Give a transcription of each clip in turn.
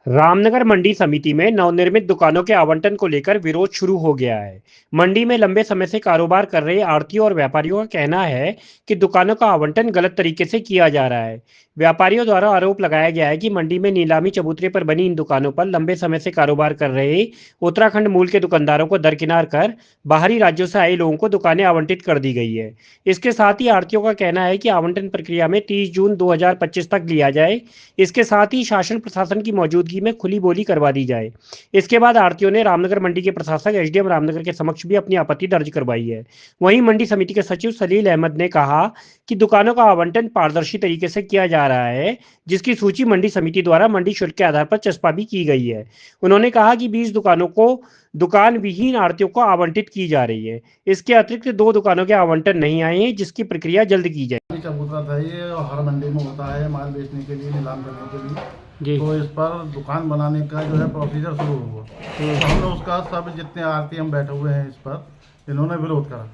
रामनगर मंडी समिति में नवनिर्मित दुकानों के आवंटन को लेकर विरोध शुरू हो गया है। मंडी में लंबे समय से कारोबार कर रहे आढ़तियों और व्यापारियों का कहना है कि दुकानों का आवंटन गलत तरीके से किया जा रहा है। व्यापारियों द्वारा आरोप लगाया गया है कि मंडी में नीलामी चबूतरे पर बनी इन दुकानों पर लंबे समय से कारोबार कर रहे उत्तराखंड मूल के दुकानदारों को दरकिनार कर बाहरी राज्यों से आए लोगों को दुकानें आवंटित कर दी गई है। इसके साथ ही आढ़तियों का कहना है कि आवंटन प्रक्रिया में 30 जून 2025 तक लिया जाए। इसके साथ ही शासन प्रशासन की मौजूदगी में खुली बोली करवा दी जाए। इसके बाद आढ़तियों ने रामनगर मंडी के प्रशासक एसडीएम रामनगर के समक्ष भी अपनी आपत्ति दर्ज करवाई है। वहीं मंडी समिति के सचिव सलील अहमद ने कहा कि दुकानों का आवंटन पारदर्शी तरीके से किया जा रहा है, जिसकी सूची मंडी समिति द्वारा मंडी शुल्क के आधार पर चस्पा भी की गई है। उन्होंने कहा कि 20 दुकानों को दुकान विहीन आढ़तियों को आवंटित की जा रही है। इसके अतिरिक्त 2 दुकानों के आवंटन नहीं आए हैं, जिसकी प्रक्रिया जल्द की जाए। चबूतरा था ये और हर मंडी में होता है माल बेचने के लिए, नीलाम करने के लिए जी। तो इस पर दुकान बनाने का जो है प्रोसीजर शुरू हुआ तो हमने उसका सब जितने आरती हम बैठे हुए हैं इस पर इन्होंने विरोध करा।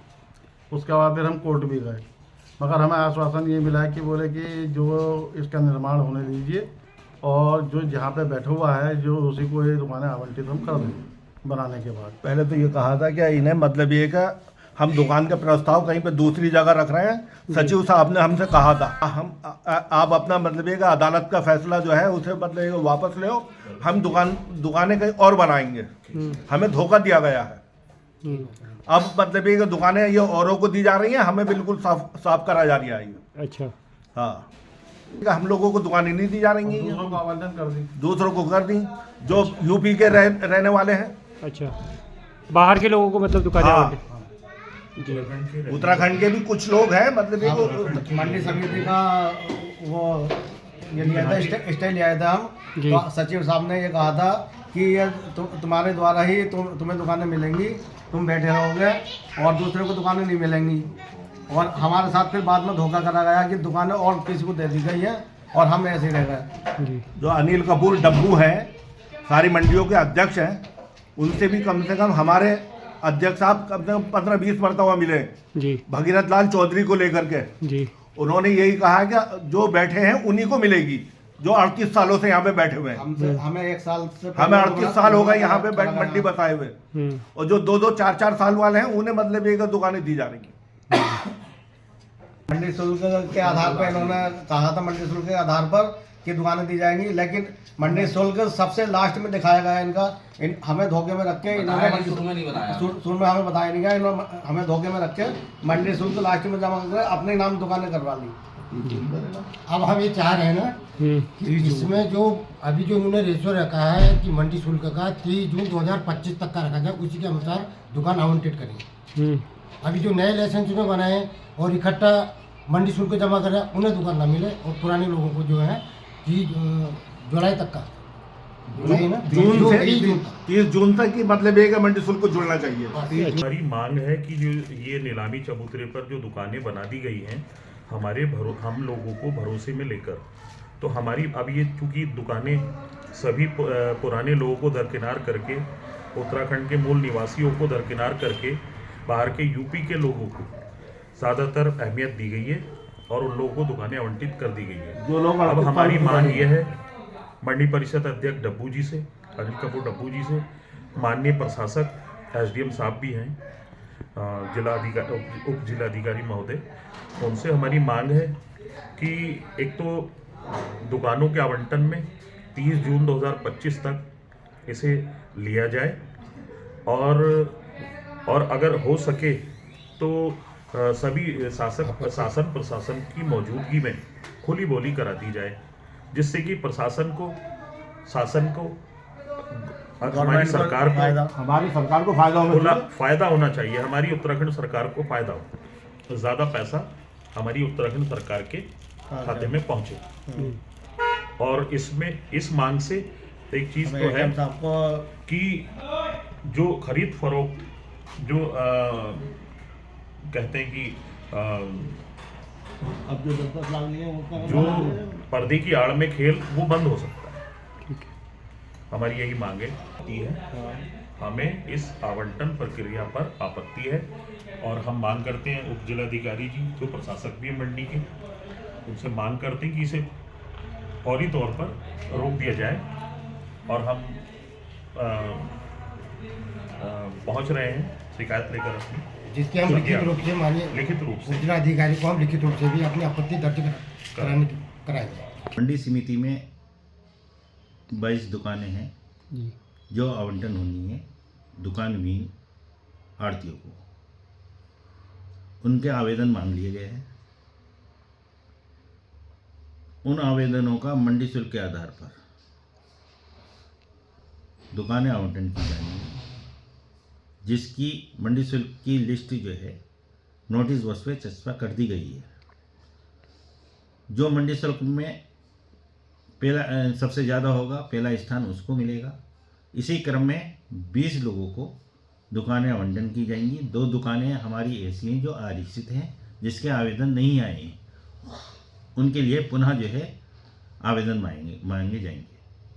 उसके बाद फिर हम कोर्ट भी गए, मगर हमें आश्वासन ये मिला कि बोले कि जो इसका निर्माण होने दीजिए और जो जहाँ पे बैठा हुआ है जो उसी को ये दुकानें आवंटित हम कर देंगे बनाने के बाद। पहले तो ये कहा था कि इन्हें मतलब ये का हम दुकान का प्रस्ताव कहीं पे दूसरी जगह रख रहे हैं। सचिव साहब ने हमसे कहा था हम आप अपना मतलब ये का अदालत का फैसला जो है उसे मतलब ये वापस ले आओ, हम दुकानें कहीं और बनाएंगे। हमें धोखा दिया गया है। अब मतलब ये दुकानें ये औरों को दी जा रही हैं, हमें बिल्कुल साफ करा जा रही है। अच्छा। हाँ, हम लोगों को दुकानें नहीं दी जा रही हैं, दूसरों को आवंटन कर दी, दूसरों को कर दी जो यूपी के रहने वाले हैं। अच्छा, बाहर के लोगों को मतलब दुकानें हाँ, उत्तराखंड के भी कुछ लोग हैं मतलब ये मंडी समिति का वो ये लिया था स्टे लिया था हम तो सचिव साहब ने ये कहा था कि ये तुम्हारे द्वारा ही तुम्हें दुकानें मिलेंगी, तुम बैठे रहोगे और दूसरे को दुकानें नहीं मिलेंगी। और हमारे साथ फिर बाद में धोखा करा गया कि दुकानें और किसी को दे दी गई है और हम ऐसे ही रह गए। जो अनिल कपूर डब्बू हैं, सारी मंडियों के अध्यक्ष हैं, उनसे भी कम से कम हमारे अध्यक्ष साहब कम से कम 15-20 मरतबा मिले जी, भगीरथ लाल चौधरी को लेकर के जी। उन्होंने यही कहा कि जो बैठे हैं उन्हीं को मिलेगी जो 38 सालों से यहाँ पे बैठे हुए हैं। हमें 1 साल से हमें 38 साल हो गए यहाँ पे मंडी बताए हुए, और जो 2-2, 4-4 साल वाले हैं उन्हें मतलब एक दुकानें दी जा रही हैं। मंडी शुल्क के आधार पर इन्होंने कहा था मंडी शुल्क के आधार पर कि दुकानें दी जाएंगी, लेकिन मंडी शुल्क सबसे लास्ट में दिखाया गया इनका। हमें धोखे में रख के इन्होंने शुरू में हमें बताया नहीं गया, इन्होंने हमें धोखे में रख के मंडी शुल्क लास्ट में जमा कर अपने नाम दुकानें करवा ली। अब हम ये चाह रहे हैं ना कि इसमें जो अभी जो उन्होंने रेशो रखा है कि मंडी शुल्क का 30 जून 2025 तक का रखा जाए, उसी के अनुसार दुकान आवंटित करें। अभी जो नए लाइसेंस में बनाए और इकट्ठा मंडी शुल्क जमा करें उन्हें दुकान ना मिले, और पुराने लोगों को जो है 30 जुलाई तक का जून से 30 जून तक की मतलब एक मंडी शुल्क को जुड़ना चाहिए। हमारी मांग है कि जो ये नीलामी चबूतरे पर जो दुकानें बना दी गई हैं हम लोगों को भरोसे में लेकर, तो हमारी अब ये चूँकि दुकानें सभी पुराने लोगों को दरकिनार करके, उत्तराखंड के मूल निवासियों को दरकिनार करके बाहर के यूपी के लोगों को ज़्यादातर अहमियत दी गई है और उन लोगों को दुकानें आवंटित कर दी गई है। जो लोग अब हमारी मांग ये है मंडी परिषद अध्यक्ष डब्बू जी से, अनिल कपूर डब्बू जी से, माननीय प्रशासक एसडीएम साहब भी हैं, उप जिलाधिकारी महोदय, उनसे हमारी मांग है कि एक तो दुकानों के आवंटन में 30 जून 2025 तक इसे लिया जाए, और अगर हो सके तो सभी शासन प्रशासन की मौजूदगी में खुली बोली करा दी जाए, जिससे कि शासन को हमारी सरकार को फायदा होना चाहिए। हमारी उत्तराखंड सरकार को फायदा हो, ज़्यादा पैसा हमारी उत्तराखंड सरकार के खाते में पहुंचे। और इस मांग से एक चीज़ तो है कि जो खरीद फरोख्त जो कहते हैं कि अब जो 10 लाख लिए जो पर्दे की आड़ में खेल वो बंद हो सकता है। हमारी यही मांगे है। हमें इस आवंटन प्रक्रिया पर आपत्ति है और हम मांग करते हैं उप जिलाधिकारी जी जो प्रशासक भी हैं मंडी के, उनसे मांग करते हैं कि इसे फौरी तौर पर रोक दिया जाए और हम पहुंच रहे हैं शिकायत लेकर अपनी, जिसके हम लिखित रूप से मानिए लिखित रूप से सूचना अधिकारी को हम लिखित रूप से भी अपनी आपत्ति दर्ज कराएंगे। मंडी समिति में 22 दुकानें हैं जो आवंटन होनी है दुकान विहीन आड़तियों को। उनके आवेदन मांग लिए गए हैं। उन आवेदनों का मंडी शुल्क के आधार पर दुकानें आवंटन की जाएंगी, जिसकी मंडी शुल्क की लिस्ट जो है नोटिस बोर्ड पे चस्पा कर दी गई है। जो मंडी शुल्क में पहला सबसे ज़्यादा होगा, पहला स्थान उसको मिलेगा। इसी क्रम में 20 लोगों को दुकानें आवंटन की जाएंगी। 2 दुकानें हमारी ऐसी हैं जो आरक्षित हैं, जिसके आवेदन नहीं आए हैं, उनके लिए पुनः जो है आवेदन मांगे जाएंगे।